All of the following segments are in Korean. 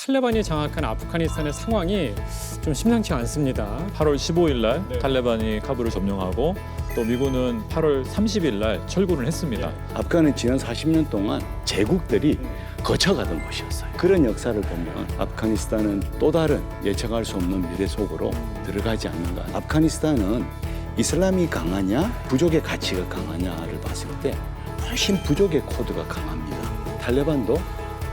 탈레반이 장악한 아프가니스탄의 상황이 좀 심상치 않습니다. 8월 15일 날 네. 탈레반이 카불을 점령하고 또 미군은 8월 30일 날 철군을 했습니다. 아프간은 지난 40년 동안 제국들이 거쳐가던 곳이었어요. 그런 역사를 보면 아프가니스탄은 또 다른 예측할 수 없는 미래 속으로 들어가지 않는가. 아프가니스탄은 이슬람이 강하냐 부족의 가치가 강하냐를 봤을 때 훨씬 부족의 코드가 강합니다. 탈레반도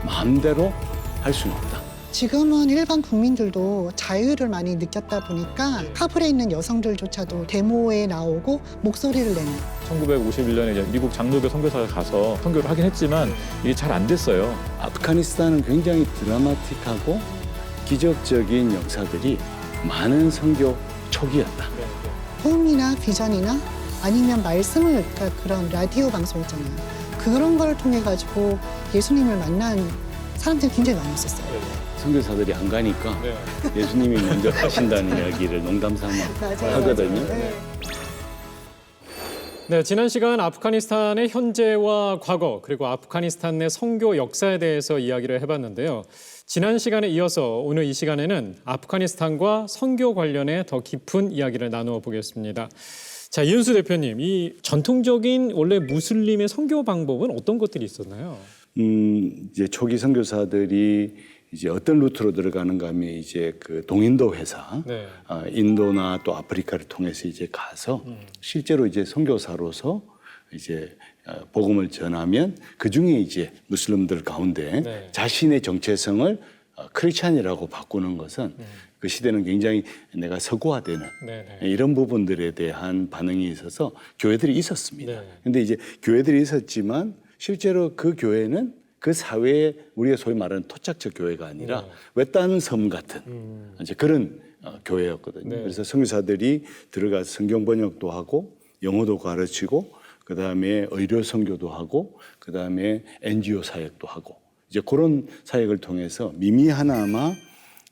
마음대로 할 수는 없다. 지금은 일반 국민들도 자유를 많이 느꼈다 보니까 카불에 있는 여성들조차도 데모에 나오고 목소리를 내는 1951년에 이제 미국 장로교 선교사가 가서 선교를 하긴 했지만 이게 잘 안 됐어요. 아프가니스탄은 굉장히 드라마틱하고 기적적인 역사들이 많은 선교 초기였다. 포음이나 비전이나 아니면 말씀을 그러니까 그런 라디오 방송 있잖아요. 그런 걸 통해 가지고 예수님을 만난 사람들이 굉장히 많이 있었어요. 선교사들이 안 가니까 예수님이 먼저 가신다는 이야기를 농담삼아 하거든요. 네, 지난 시간 아프가니스탄의 현재와 과거 그리고 아프가니스탄 내 선교 역사에 대해서 이야기를 해봤는데요. 지난 시간에 이어서 오늘 이 시간에는 아프가니스탄과 선교 관련해 더 깊은 이야기를 나누어 보겠습니다. 자, 이은수 대표님, 이 전통적인 원래 무슬림의 선교 방법은 어떤 것들이 있었나요? 이제 초기 선교사들이 이제 어떤 루트로 들어가는가 하면 이제 그 동인도 회사, 네. 인도나 또 아프리카를 통해서 이제 가서 실제로 이제 선교사로서 이제 복음을 전하면 그 중에 이제 무슬림들 가운데 네. 자신의 정체성을 크리스찬이라고 바꾸는 것은 그 시대는 굉장히 내가 서구화되는 네, 이런 부분들에 대한 반응이 있어서 교회들이 있었습니다. 네. 근데 이제 교회들이 있었지만 실제로 그 교회는 그 사회에 우리가 소위 말하는 토착적 교회가 아니라 외딴 섬 같은 이제 그런 교회였거든요. 네. 그래서 선교사들이 들어가서 성경 번역도 하고 영어도 가르치고 그다음에 의료 선교도 하고 그다음에 NGO 사역도 하고 이제 그런 사역을 통해서 미미하나마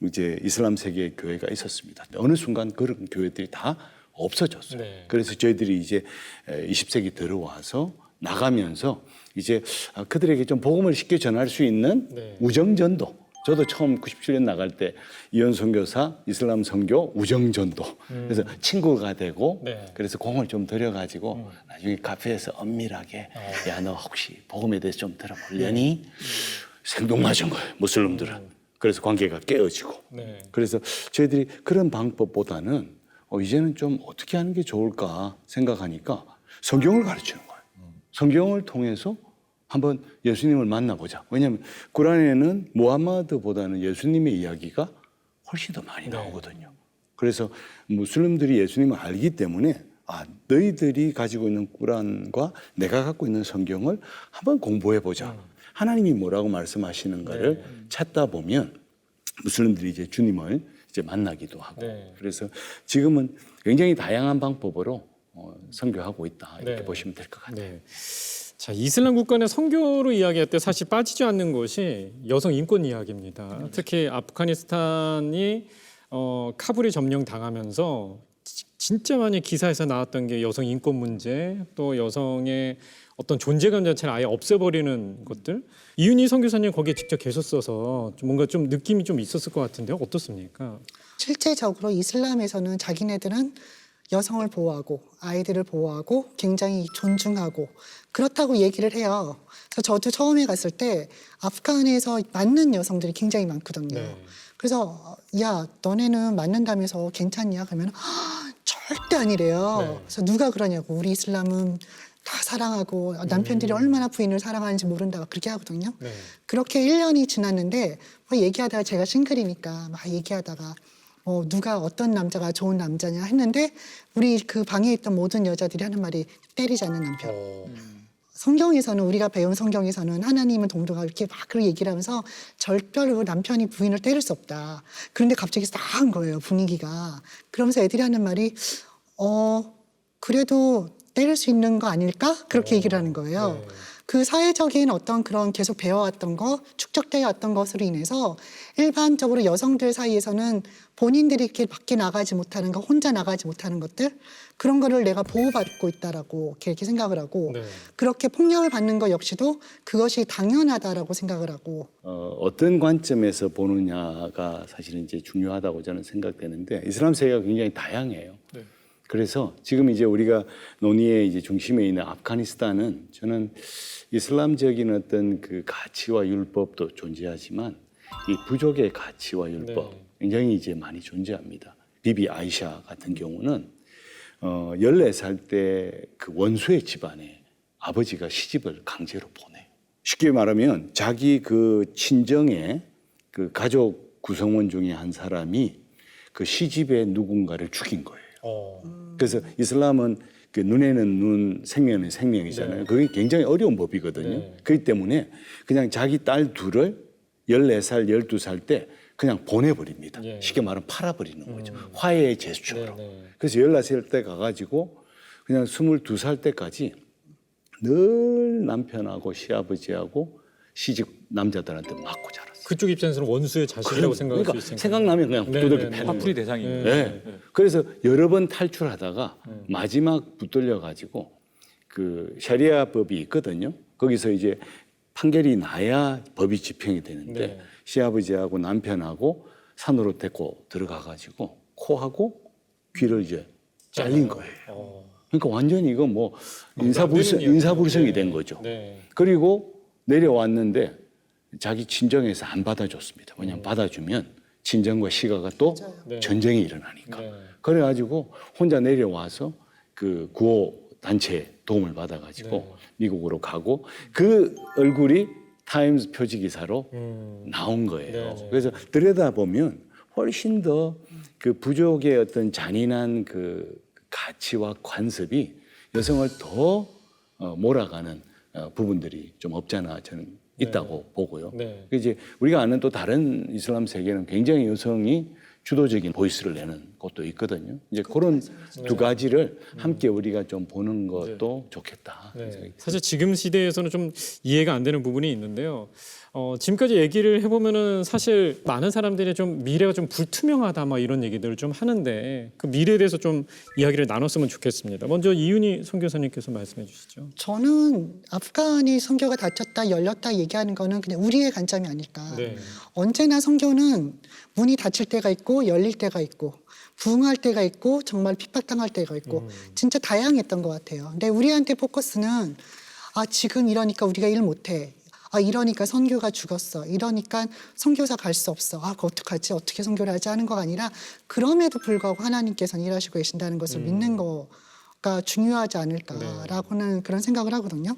이제 이슬람 세계의 교회가 있었습니다. 어느 순간 그런 교회들이 다 없어졌어요. 네. 그래서 저희들이 이제 20세기 들어와서 나가면서 이제 그들에게 좀 복음을 쉽게 전할 수 있는 네. 우정전도. 저도 처음 97년 나갈 때 이현 선교사 이슬람 선교 우정전도. 그래서 친구가 되고 네. 그래서 공을 좀 들여가지고 나중에 카페에서 엄밀하게 야, 너 혹시 복음에 대해서 좀 들어보려니? 생뚱맞은 거예요, 무슬림들은. 그래서 관계가 깨어지고. 네. 그래서 저희들이 그런 방법보다는 이제는 좀 어떻게 하는 게 좋을까 생각하니까 성경을 가르치는 거예요. 성경을 통해서 한번 예수님을 만나보자. 왜냐하면 구란에는 무함마드보다는 예수님의 이야기가 훨씬 더 많이 나오거든요. 그래서 무슬림들이 예수님을 알기 때문에 너희들이 가지고 있는 구란과 내가 갖고 있는 성경을 한번 공부해보자. 하나님이 뭐라고 말씀하시는가를 찾다 보면 무슬림들이 이제 주님을 이제 만나기도 하고 네. 그래서 지금은 굉장히 다양한 방법으로 선교하고 있다 이렇게 네. 보시면 될 것 같아요. 네. 자, 이슬람 국가 내 선교로 이야기할 때 사실 빠지지 않는 것이 여성 인권 이야기입니다. 특히 아프가니스탄이 카불이 점령당하면서 진짜 많이 기사에서 나왔던 게 여성 인권 문제, 또 여성의 어떤 존재감 자체를 아예 없애버리는 것들. 이윤희 선교사님 거기에 직접 계셨어서 뭔가 좀 느낌이 좀 있었을 것 같은데요. 어떻습니까? 실제적으로 이슬람에서는 자기네들은 여성을 보호하고 아이들을 보호하고 굉장히 존중하고 그렇다고 얘기를 해요. 그래서 저도 처음에 갔을 때 아프간에서 맞는 여성들이 굉장히 많거든요. 네. 그래서 야 너네는 맞는다면서 괜찮냐? 그러면 절대 아니래요. 네. 그래서 누가 그러냐고 우리 이슬람은 다 사랑하고 남편들이 얼마나 부인을 사랑하는지 모른다 막 그렇게 하거든요. 네. 그렇게 1년이 지났는데 얘기하다가 제가 싱글이니까 막 얘기하다가 누가 어떤 남자가 좋은 남자냐 했는데 우리 그 방에 있던 모든 여자들이 하는 말이 때리지 않는 남편. 성경에서는 우리가 배운 성경에서는 하나님은 동등하고 이렇게 막 그런 얘기를 하면서 절대로 남편이 부인을 때릴 수 없다. 그런데 갑자기 싸한 거예요, 분위기가. 그러면서 애들이 하는 말이 그래도 때릴 수 있는 거 아닐까? 그렇게 얘기를 하는 거예요. 네. 그 사회적인 어떤 그런 계속 배워왔던 거, 축적되어 왔던 것으로 인해서 일반적으로 여성들 사이에서는 본인들이 이렇게 밖에 나가지 못하는 거, 혼자 나가지 못하는 것들, 그런 거를 내가 보호받고 있다라고 이렇게 생각을 하고, 네. 그렇게 폭력을 받는 것 역시도 그것이 당연하다라고 생각을 하고. 어떤 관점에서 보느냐가 사실은 이제 중요하다고 저는 생각되는데, 이슬람 세계가 굉장히 다양해요. 네. 그래서 지금 이제 우리가 논의의 이제 중심에 있는 아프가니스탄은 저는 이슬람적인 어떤 그 가치와 율법도 존재하지만 이 부족의 가치와 율법 굉장히 이제 많이 존재합니다. 비비 아이샤 같은 경우는 14살 때 그 원수의 집안에 아버지가 시집을 강제로 보내요. 쉽게 말하면 자기 그 친정의 그 가족 구성원 중에 한 사람이 그 시집의 누군가를 죽인 거예요. 그래서 이슬람은 그 눈에는 눈, 생명은 생명이잖아요. 네. 그게 굉장히 어려운 법이거든요. 네. 그렇기 때문에 그냥 자기 딸 둘을 14살, 12살 때 그냥 보내버립니다. 예. 쉽게 말하면 팔아버리는 거죠. 화해의 제스처로. 네, 네. 그래서 14살 때 가가지고 그냥 22살 때까지 늘 남편하고 시아버지하고 시집 남자들한테 맞고 자랐어요. 그쪽 입장에서는 원수의 자식이라고 생각할 그러니까 수 있으니까. 생각나면 그냥 네, 두들겨 네, 네. 패는 화풀이 거예요. 대상입니다. 네. 그래서 여러 번 탈출하다가 마지막 붙들려 가지고 그 샤리아 법이 있거든요. 거기서 이제 판결이 나야 법이 집행이 되는데 네. 시아버지하고 남편하고 산으로 데리고 들어가 가지고 코하고 귀를 이제 잘린 거예요. 그러니까 완전히 이거 뭐 인사불성이 된 거죠. 네. 그리고 내려왔는데 자기 친정에서 안 받아줬습니다. 왜냐하면 받아주면 친정과 시가가 또 네. 전쟁이 일어나니까. 네. 그래가지고 혼자 내려와서 그 구호 단체 도움을 받아가지고 네. 미국으로 가고 그 얼굴이 타임스 표지 기사로 나온 거예요. 네, 네. 그래서 들여다보면 훨씬 더 그 부족의 어떤 잔인한 그 가치와 관습이 여성을 더 몰아가는 부분들이 좀 없잖아 저는 있다고 보고요. 네. 이제 우리가 아는 또 다른 이슬람 세계는 굉장히 여성이 주도적인 보이스를 내는 곳도 있거든요. 이제 그런 두 가지를 함께 우리가 좀 보는 것도 좋겠다. 그런 생각이 사실 지금 시대에서는 좀 이해가 안 되는 부분이 있는데요. 지금까지 얘기를 해보면은 사실 많은 사람들이 좀 미래가 좀 불투명하다 막 이런 얘기들을 좀 하는데 그 미래에 대해서 좀 이야기를 나눴으면 좋겠습니다. 먼저 이윤희 선교사님께서 말씀해 주시죠. 저는 아프간이 선교가 닫혔다 열렸다 얘기하는 거는 그냥 우리의 관점이 아닐까. 네. 언제나 선교는 문이 닫힐 때가 있고 열릴 때가 있고 부흥할 때가 있고 정말 핍박당할 때가 있고 진짜 다양했던 것 같아요. 근데 우리한테 포커스는 지금 이러니까 우리가 일 못해. 이러니까 선교가 죽었어. 이러니까 선교사 갈 수 없어. 그거 어떡하지? 어떻게 선교를 하지? 하는 거가 아니라 그럼에도 불구하고 하나님께서는 일하시고 계신다는 것을 믿는 거가 중요하지 않을까라고는 그런 생각을 하거든요.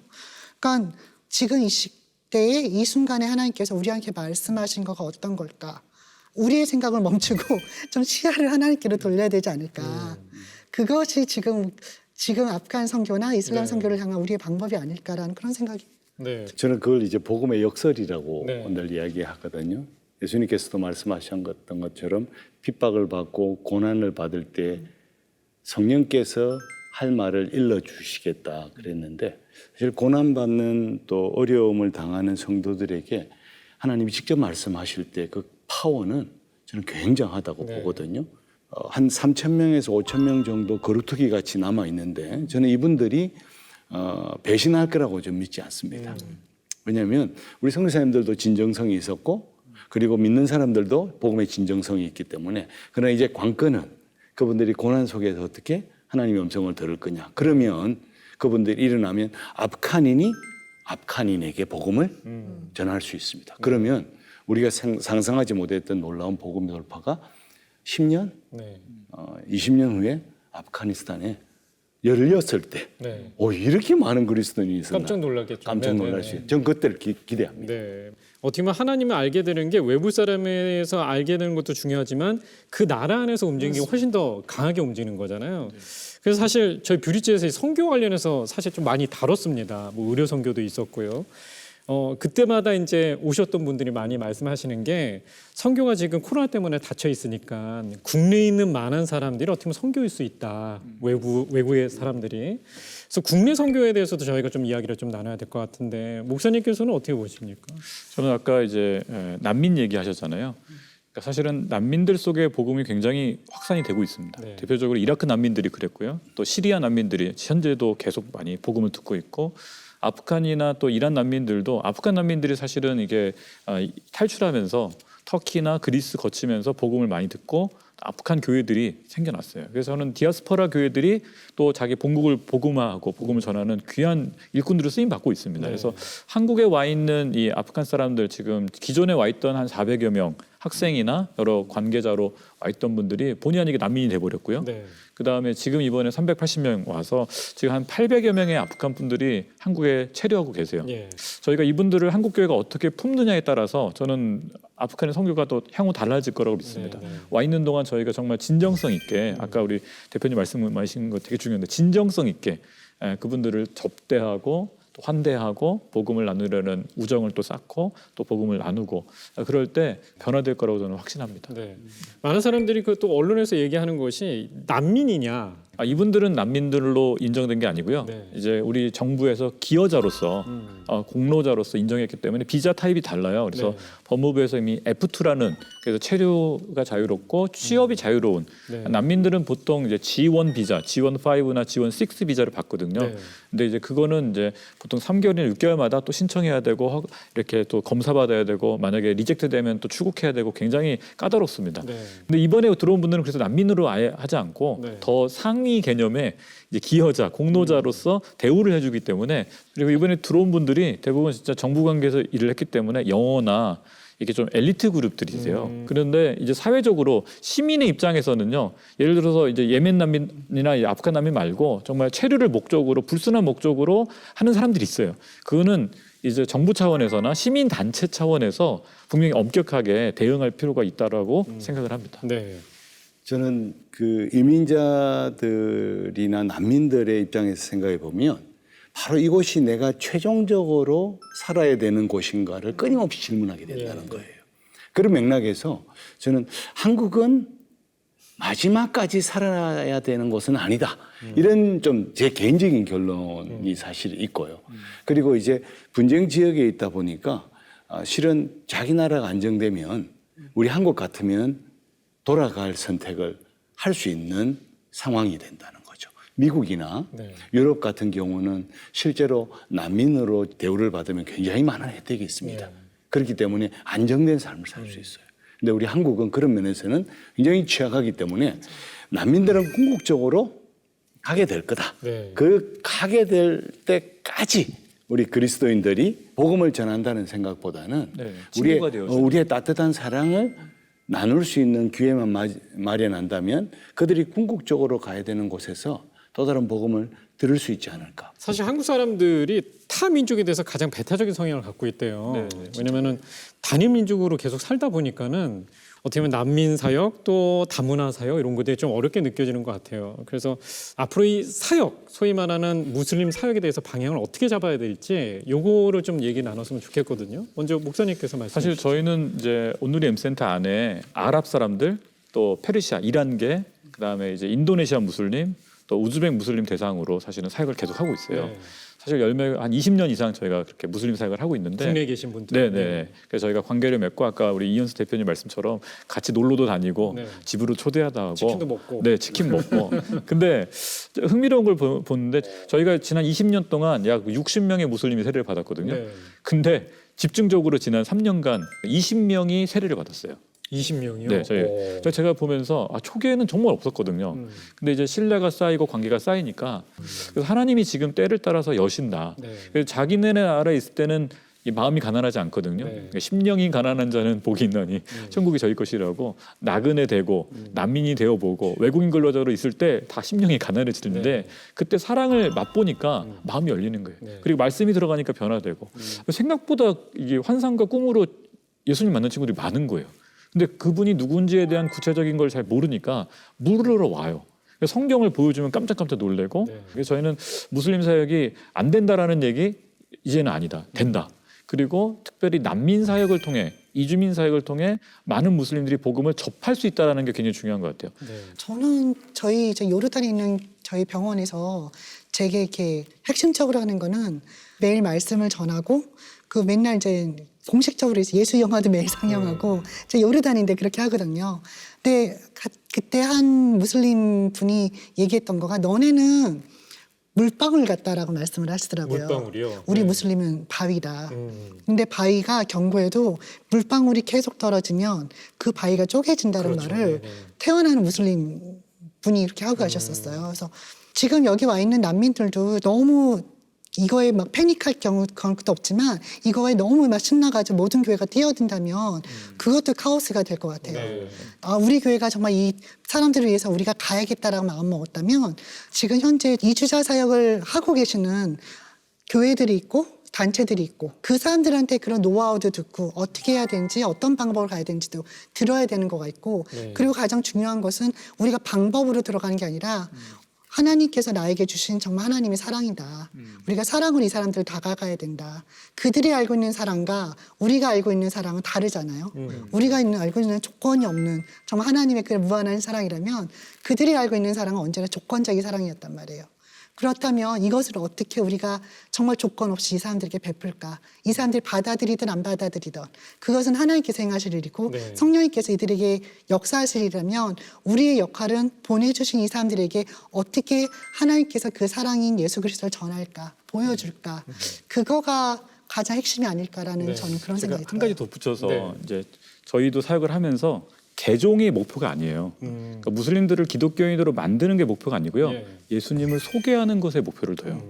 그러니까 지금 이 시대에 이 순간에 하나님께서 우리한테 말씀하신 거가 어떤 걸까? 우리의 생각을 멈추고 좀 시야를 하나님께로 돌려야 되지 않을까. 그것이 지금 아프간 선교나 이슬람 선교를 향한 우리의 방법이 아닐까라는 그런 생각이. 네. 저는 그걸 이제 복음의 역설이라고 네. 늘 이야기하거든요. 예수님께서도 말씀하셨던 것처럼 핍박을 받고 고난을 받을 때 성령께서 할 말을 일러 주시겠다 그랬는데 사실 고난받는 또 어려움을 당하는 성도들에게 하나님이 직접 말씀하실 때 그 파워는 저는 굉장하다고 네. 보거든요. 한 3,000명에서 5,000명 정도 거루터기 같이 남아 있는데 저는 이분들이 배신할 거라고 좀 믿지 않습니다. 왜냐하면 우리 선교사님들도 진정성이 있었고 그리고 믿는 사람들도 복음의 진정성이 있기 때문에 그러나 이제 관건은 그분들이 고난 속에서 어떻게 하나님의 음성을 들을 거냐. 그러면 그분들이 일어나면 아프간인에게 복음을 전할 수 있습니다. 그러면 우리가 상상하지 못했던 놀라운 복음 돌파가 10년, 네. 20년 후에 아프가니스탄에 열렸을 때 네. 이렇게 많은 그리스도인이 있었나. 깜짝 놀랐겠죠. 깜짝 놀랄 수 있어요. 전 그때를 기대합니다. 네. 어떻게 보면 하나님을 알게 되는 게 외부 사람에서 알게 되는 것도 중요하지만 그 나라 안에서 움직이는 게 훨씬 더 강하게 움직이는 거잖아요. 그래서 사실 저희 뷰리지에서 선교 관련해서 사실 좀 많이 다뤘습니다. 뭐 의료 선교도 있었고요. 그때마다 이제 오셨던 분들이 많이 말씀하시는 게 선교가 지금 코로나 때문에 닫혀 있으니까 국내에 있는 많은 사람들이 어떻게 보면 선교일 수 있다. 외국의 사람들이. 그래서 국내 선교에 대해서도 저희가 좀 이야기를 좀 나눠야 될 것 같은데 목사님께서는 어떻게 보십니까? 저는 아까 이제 난민 얘기하셨잖아요. 그러니까 사실은 난민들 속에 복음이 굉장히 확산이 되고 있습니다. 네. 대표적으로 이라크 난민들이 그랬고요. 또 시리아 난민들이 현재도 계속 많이 복음을 듣고 있고 아프간이나 또 이란 난민들도 아프간 난민들이 사실은 이게 탈출하면서 터키나 그리스 거치면서 복음을 많이 듣고 아프간 교회들이 생겨났어요. 그래서 저는 디아스포라 교회들이 또 자기 본국을 복음화하고 복음을 전하는 귀한 일꾼들을 쓰임 받고 있습니다. 네. 그래서 한국에 와 있는 이 아프간 사람들 지금 기존에 와 있던 한 400여 명 학생이나 여러 관계자로 와 있던 분들이 본의 아니게 난민이 돼버렸고요. 네. 그다음에 지금 이번에 380명 와서 지금 한 800여 명의 아프간 분들이 한국에 체류하고 계세요. 예. 저희가 이분들을 한국 교회가 어떻게 품느냐에 따라서 저는 아프간의 선교가 또 향후 달라질 거라고 믿습니다. 네, 네. 와 있는 동안 저희가 정말 진정성 있게 아까 우리 대표님 말씀하신 거 되게 중요한데 진정성 있게 그분들을 접대하고 또 환대하고 복음을 나누려는 우정을 또 쌓고 또 복음을 나누고 그럴 때 변화될 거라고 저는 확신합니다. 네. 많은 사람들이 그 또 언론에서 얘기하는 것이 난민이냐. 이분들은 난민들로 인정된 게 아니고요. 네. 이제 우리 정부에서 기여자로서 공로자로서 인정했기 때문에 비자 타입이 달라요. 그래서 네. 법무부에서 이미 F2라는 그래서 체류가 자유롭고 취업이 자유로운 네. 난민들은 보통 이제 G1 비자, G1-5나 G1-6 비자를 받거든요. 네. 근데 이제 그거는 이제 보통 3개월이나 6개월마다 또 신청해야 되고 이렇게 또 검사 받아야 되고 만약에 리젝트 되면 또 출국해야 되고 굉장히 까다롭습니다. 네. 근데 이번에 들어온 분들은 그래서 난민으로 아예 하지 않고 네. 더 상위 개념의 이제 기여자, 공로자로서 대우를 해주기 때문에 그리고 이번에 들어온 분들이 대부분 진짜 정부 관계에서 일을 했기 때문에 영어나 이게 좀 엘리트 그룹들이세요. 그런데 이제 사회적으로 시민의 입장에서는요. 예를 들어서 이제 예멘 난민이나 이 아프간 난민 말고 정말 체류를 목적으로 불순한 목적으로 하는 사람들이 있어요. 그거는 이제 정부 차원에서나 시민 단체 차원에서 분명히 엄격하게 대응할 필요가 있다라고 생각을 합니다. 네. 저는 그 이민자들이나 난민들의 입장에서 생각해 보면 바로 이곳이 내가 최종적으로 살아야 되는 곳인가를 끊임없이 질문하게 된다는 거예요. 그런 맥락에서 저는 한국은 마지막까지 살아야 되는 곳은 아니다. 이런 좀 제 개인적인 결론이 사실 있고요. 그리고 이제 분쟁 지역에 있다 보니까 실은 자기 나라가 안정되면 우리 한국 같으면 돌아갈 선택을 할 수 있는 상황이 된다는 거죠. 미국이나 네. 유럽 같은 경우는 실제로 난민으로 대우를 받으면 굉장히 많은 혜택이 있습니다. 그렇기 때문에 안정된 삶을 살 수 있어요. 근데 우리 한국은 그런 면에서는 굉장히 취약하기 때문에 난민들은 궁극적으로 가게 될 거다. 네. 그 가게 될 때까지 우리 그리스도인들이 복음을 전한다는 생각보다는 네, 친구가 되어주는. 우리의 따뜻한 사랑을 나눌 수 있는 기회만 마련한다면 그들이 궁극적으로 가야 되는 곳에서 또 다른 복음을 들을 수 있지 않을까. 사실 한국 사람들이 타 민족에 대해서 가장 배타적인 성향을 갖고 있대요. 네, 왜냐면은 단일 민족으로 계속 살다 보니까는 어떻게 보면 난민 사역 또 다문화 사역 이런 것들이 좀 어렵게 느껴지는 것 같아요. 그래서 앞으로 이 사역, 소위 말하는 무슬림 사역에 대해서 방향을 어떻게 잡아야 될지 요거를 좀 얘기 나눴으면 좋겠거든요. 먼저 목사님께서 말씀해 사실 주시죠. 저희는 이제 온누리 M센터 안에 아랍 사람들, 또 페르시아, 이란계, 그다음에 이제 인도네시아 무슬림, 또 우즈벡 무슬림 대상으로 사실은 사역을 계속 하고 있어요. 네. 사실 한 20년 이상 저희가 그렇게 무슬림 사역을 하고 있는데 국내에 계신 분들. 네네. 그래서 저희가 관계를 맺고 아까 우리 이현수 대표님 말씀처럼 같이 놀러도 다니고 네. 집으로 초대하다 하고 치킨도 먹고. 네, 치킨 먹고. 근데 흥미로운 걸 보는데 저희가 지난 20년 동안 약 60명의 무슬림이 세례를 받았거든요. 네. 근데 집중적으로 지난 3년간 20명이 세례를 받았어요. 20명이요. 네, 제가 보면서 초기에는 정말 없었거든요. 근데 이제 신뢰가 쌓이고 관계가 쌓이니까 그래서 하나님이 지금 때를 따라서 여신다. 네. 그래서 자기네 나라에 있을 때는 이 마음이 가난하지 않거든요. 네. 심령이 가난한 자는 복이 있나니 천국이 저희 것이라고 나그네 되고 난민이 되어 보고 외국인 근로자로 있을 때 다 심령이 가난해지는데 네. 그때 사랑을 맛보니까 마음이 열리는 거예요. 네. 그리고 말씀이 들어가니까 변화되고 생각보다 이게 환상과 꿈으로 예수님 만난 친구들이 많은 거예요. 근데 그분이 누군지에 대한 구체적인 걸 잘 모르니까 물으러 와요. 성경을 보여주면 깜짝깜짝 놀래고 네. 그래서 저희는 무슬림 사역이 안 된다라는 얘기 이제는 아니다. 된다. 그리고 특별히 난민 사역을 통해 이주민 사역을 통해 많은 무슬림들이 복음을 접할 수 있다는 게 굉장히 중요한 것 같아요. 네. 저는 저희 이제 요르단에 있는 저희 병원에서 제게 이렇게 핵심적으로 하는 거는 매일 말씀을 전하고 그 맨날 이제 공식적으로 예수 영화도 매일 상영하고 제 요르단인데 그렇게 하거든요. 근데 그때 한 무슬림 분이 얘기했던 거가 너네는 물방울 같다라고 말씀을 하시더라고요. 물방울이요? 우리 네. 무슬림은 바위다. 근데 바위가 경고에도 물방울이 계속 떨어지면 그 바위가 쪼개진다는 그렇죠. 말을 네네. 태어나는 무슬림 분이 이렇게 하고 가셨었어요. 그래서 지금 여기 와 있는 난민들도 너무 이거에 막 패닉할 경우도 없지만 이거에 너무 막 신나가지고 모든 교회가 뛰어든다면 그것도 카오스가 될 것 같아요. 네. 아, 우리 교회가 정말 이 사람들을 위해서 우리가 가야겠다라고 마음 먹었다면 지금 현재 이주자 사역을 하고 계시는 교회들이 있고 단체들이 있고 그 사람들한테 그런 노하우도 듣고 어떻게 해야 되는지 어떤 방법을 가야 되는지도 들어야 되는 거가 있고 네. 그리고 가장 중요한 것은 우리가 방법으로 들어가는 게 아니라 하나님께서 나에게 주신 정말 하나님의 사랑이다. 우리가 사랑으로 이 사람들을 다가가야 된다. 그들이 알고 있는 사랑과 우리가 알고 있는 사랑은 다르잖아요. 우리가 알고 있는 조건이 없는 정말 하나님의 그 무한한 사랑이라면 그들이 알고 있는 사랑은 언제나 조건적인 사랑이었단 말이에요. 그렇다면 이것을 어떻게 우리가 정말 조건 없이 이 사람들에게 베풀까? 이 사람들이 받아들이든 안 받아들이든 그것은 하나님께서 행하실 일이고 네. 성령님께서 이들에게 역사하실 일이라면 우리의 역할은 보내주신 이 사람들에게 어떻게 하나님께서 그 사랑인 예수 그리스도를 전할까? 보여줄까? 그거가 가장 핵심이 아닐까라는 네. 저는 그런 제가 생각이 한 가지 들어요. 덧붙여서 네. 이제 저희도 사역을 하면서 개종이 목표가 아니에요. 그러니까 무슬림들을 기독교인으로 만드는 게 목표가 아니고요. 예. 예수님을 소개하는 것에 목표를 둬요.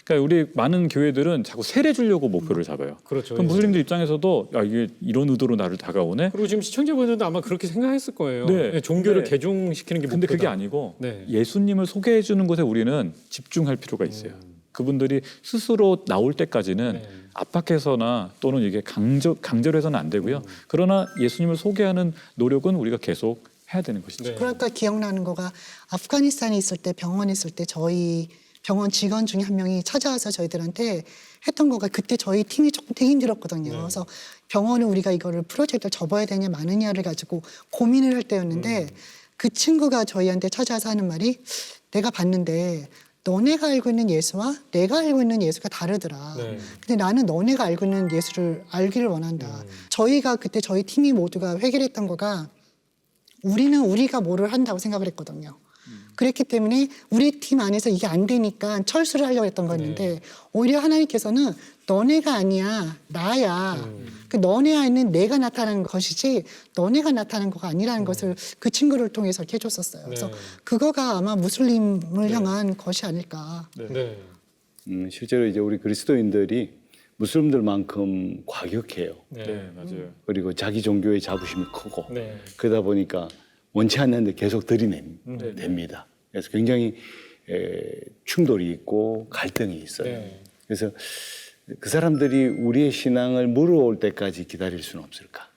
그러니까 우리 많은 교회들은 자꾸 세례 주려고 목표를 잡아요. 그렇죠. 그럼 예. 무슬림들 입장에서도 야, 이게 이런 의도로 나를 다가오네. 그리고 지금 시청자분들도 아마 그렇게 생각했을 거예요. 네. 네, 종교를 네. 개종시키는 게 근데 목표다. 그게 아니고 네. 예수님을 소개해 주는 것에 우리는 집중할 필요가 있어요. 그분들이 스스로 나올 때까지는 네. 압박해서나 또는 이게 강제로 해서는 안 되고요. 그러나 예수님을 소개하는 노력은 우리가 계속 해야 되는 것이죠. 네. 그러니까 기억나는 거가 아프가니스탄에 있을 때 병원에 있을 때 저희 병원 직원 중에 한 명이 찾아와서 저희들한테 했던 거가 그때 저희 팀이 조금 되게 힘들었거든요. 그래서 병원은 우리가 이거를 프로젝트를 접어야 되냐 마느냐를 가지고 고민을 할 때였는데 그 친구가 저희한테 찾아와서 하는 말이 내가 봤는데 너네가 알고 있는 예수와 내가 알고 있는 예수가 다르더라. 네. 근데 나는 너네가 알고 있는 예수를 알기를 원한다. 저희가 그때 저희 팀이 모두가 회개했던 거가 우리는 우리가 뭐를 한다고 생각을 했거든요. 그랬기 때문에 우리 팀 안에서 이게 안 되니까 철수를 하려고 했던 거였는데 오히려 하나님께서는 너네가 아니야 나야. 그 너네 안에는 내가 나타나는 것이지 너네가 나타나는 거가 아니라는 것을 그 친구를 통해서 이렇게 해줬었어요. 그래서 네. 그거가 아마 무슬림을 향한 것이 아닐까. 네. 실제로 이제 우리 그리스도인들이 무슬림들만큼 과격해요. 네, 맞아요. 그리고 자기 종교의 자부심이 크고 네. 그러다 보니까 원치 않는데 계속 들이냅니다. 그래서 굉장히 충돌이 있고 갈등이 있어요. 네. 그래서 그 사람들이 우리의 신앙을 물어올 때까지 기다릴 수는 없을까?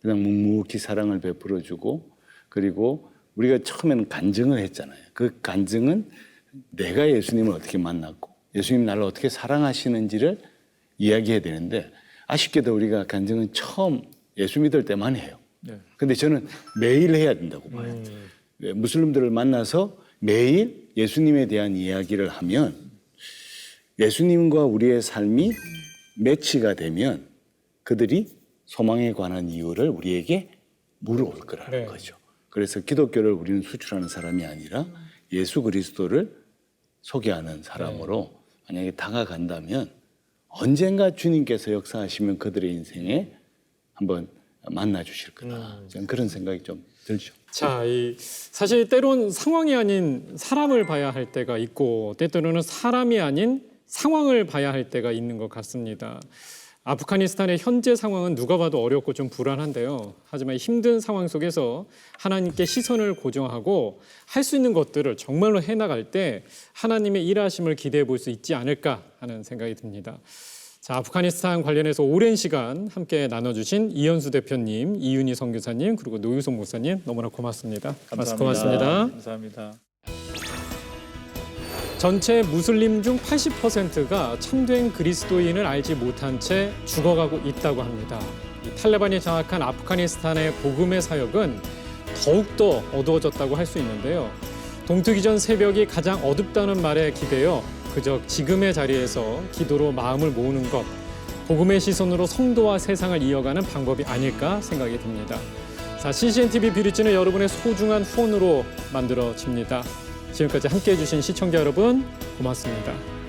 그냥 묵묵히 사랑을 베풀어주고 그리고 우리가 처음에는 간증을 했잖아요. 그 간증은 내가 예수님을 어떻게 만났고 예수님 나를 어떻게 사랑하시는지를 이야기해야 되는데 아쉽게도 우리가 간증은 처음 예수 믿을 때만 해요. 근데 저는 매일 해야 된다고 봐요. 무슬림들을 만나서 매일 예수님에 대한 이야기를 하면 예수님과 우리의 삶이 매치가 되면 그들이 소망에 관한 이유를 우리에게 물어올 거라는 네. 거죠. 그래서 기독교를 우리는 수출하는 사람이 아니라 예수 그리스도를 소개하는 사람으로 만약에 다가간다면 언젠가 주님께서 역사하시면 그들의 인생에 한번 만나 주실 거다. 저는 그런 생각이 좀 들죠. 자, 사실 때론 상황이 아닌 사람을 봐야 할 때가 있고 때때로는 사람이 아닌 상황을 봐야 할 때가 있는 것 같습니다. 아프가니스탄의 현재 상황은 누가 봐도 어렵고 좀 불안한데요. 하지만 힘든 상황 속에서 하나님께 시선을 고정하고 할 수 있는 것들을 정말로 해나갈 때 하나님의 일하심을 기대해 볼 수 있지 않을까 하는 생각이 듭니다. 자, 아프가니스탄 관련해서 오랜 시간 함께 나눠주신 이현수 대표님, 이윤희 선교사님, 그리고 노유성 목사님 너무나 고맙습니다. 말씀 고맙습니다. 감사합니다. 전체 무슬림 중 80%가 참된 그리스도인을 알지 못한 채 죽어가고 있다고 합니다. 이 탈레반이 장악한 아프가니스탄의 복음의 사역은 더욱더 어두워졌다고 할 수 있는데요. 동트기 전 새벽이 가장 어둡다는 말에 기대어 그저 지금의 자리에서 기도로 마음을 모으는 것, 복음의 시선으로 성도와 세상을 이어가는 방법이 아닐까 생각이 듭니다. 자, CCNTV 뷰리지는 여러분의 소중한 후원으로 만들어집니다. 지금까지 함께해 주신 시청자 여러분 고맙습니다.